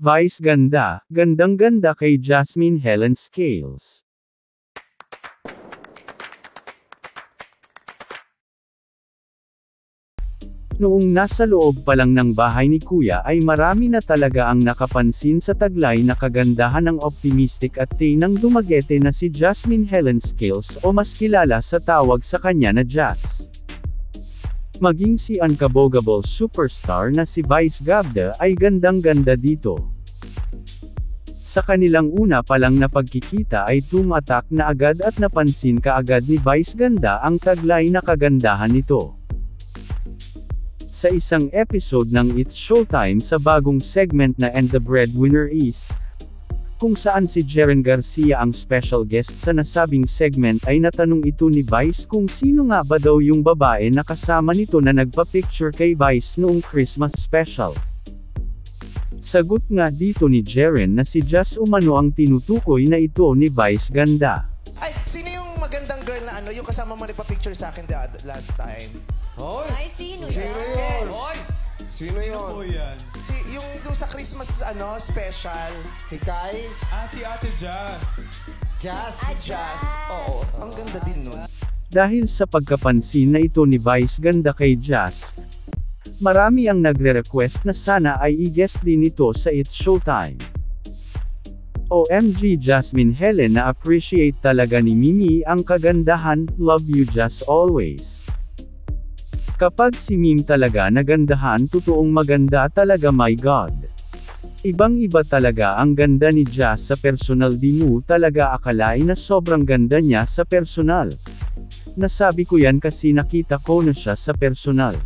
Vice ganda, gandang-ganda kay Jasmine Helen Scales. Noong nasa loob pa lang ng bahay ni Kuya ay marami na talaga ang nakapansin sa taglay na kagandahan ng optimistic at tinang dumagete na si Jasmine Helen Scales o mas kilala sa tawag sa kanya na Jas. Maging si unkabogable superstar na si Vice Ganda ay gandang-ganda dito. Sa kanilang una pa lang na pagkikita ay tumatak na agad at napansin kaagad ni Vice Ganda ang taglay na kagandahan nito. Sa isang episode ng It's Showtime sa bagong segment na And the Breadwinner Is, kung saan si Jeren Garcia ang special guest sa nasabing segment ay natanong ito ni Vice kung sino nga ba daw yung babae na kasama nito na nagpa-picture kay Vice noong Christmas special. Sagot nga dito ni Jeren na si Jas umano ang tinutukoy na ito ni Vice Ganda. Ay, sino yung magandang girl na yung kasama mo nagpa-picture sa akin last time? Hoy! Ay, sino Sino yan? yun? Hoy! Sino Ano po yun? yan? Yung sa Christmas special. Si Kai? Si Ate Jazz. Jazz? Jazz. Oo, ang ganda din nun. Dahil sa pagkapansin na ito ni Vice Ganda kay Jas, marami ang nagre-request na sana ay i-guest din ito sa It's Showtime. OMG Jasmine Helen, na-appreciate talaga ni Mimi ang kagandahan, love you Jas always. Kapag si Mim talaga nagandahan, totoong maganda talaga, my God. Ibang-iba talaga ang ganda ni Jas sa personal, di mo talaga akalain na sobrang ganda niya sa personal. Nasabi ko yan kasi nakita ko na siya sa personal.